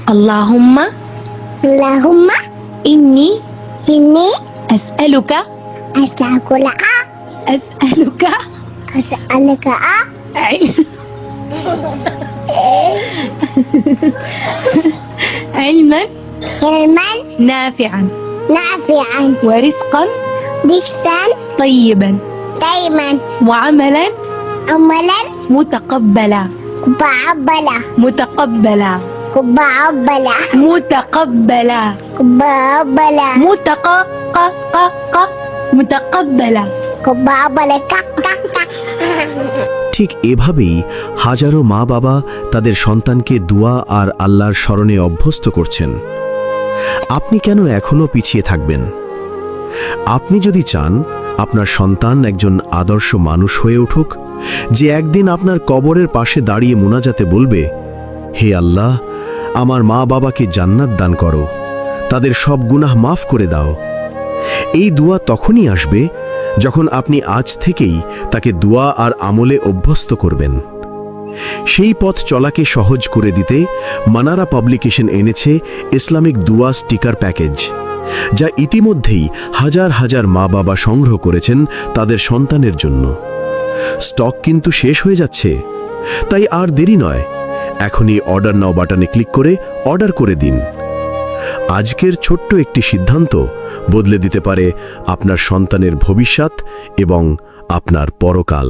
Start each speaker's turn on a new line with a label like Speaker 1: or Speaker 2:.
Speaker 1: اللهم
Speaker 2: اللهم
Speaker 1: إني
Speaker 2: إني
Speaker 1: أسألك
Speaker 2: أسألك
Speaker 1: أسألك
Speaker 2: أسألك
Speaker 1: عل- علما
Speaker 2: علما
Speaker 1: نافعا
Speaker 2: نافعا
Speaker 1: ورزقا
Speaker 2: رزقا
Speaker 1: طيبا
Speaker 2: دائما
Speaker 1: وعملا
Speaker 2: عملا
Speaker 1: متقبلا
Speaker 2: متقبلا
Speaker 1: متقبلا
Speaker 2: متقبلا
Speaker 1: متقبلا
Speaker 2: متقبلا
Speaker 1: متقبلا
Speaker 2: متقبلا
Speaker 3: ঠিক এভাবেই হাজারো মা বাবা তাদের সন্তানকে দোয়া আর আল্লাহর স্মরণে অভ্যস্ত করছেন। আপনি কেন এখনো পিছিয়ে থাকবেন? আপনি যদি চান আপনার সন্তান একজন আদর্শ মানুষ হয়ে উঠুক, যে একদিন আপনার কবরের পাশে দাঁড়িয়ে মুনাজাতে বলবে, হে আল্লাহ, আমার মা বাবাকে জান্নাত দান করো, তাদের সব গুনাহ মাফ করে দাও, এই দোয়া তখনই আসবে যখন আপনি আজ থেকেই তাকে দোয়া আর আমলে অভ্যস্ত করবেন। সেই পথ চলাকে সহজ করে দিতে মানারা পাবলিকেশন এনেছে ইসলামিক দোয়া স্টিকার প্যাকেজ, যা ইতিমধ্যেই হাজার হাজার মা বাবা সংগ্রহ করেছেন তাদের সন্তানের জন্য। স্টক কিন্তু শেষ হয়ে যাচ্ছে, তাই আর দেরি নয়, এখনই অর্ডার নাও বাটনে ক্লিক করে অর্ডার করে দিন। আজকের ছোট্ট একটি সিদ্ধান্ত বদলে দিতে পারে আপনার সন্তানের ভবিষ্যৎ এবং আপনার পরকাল।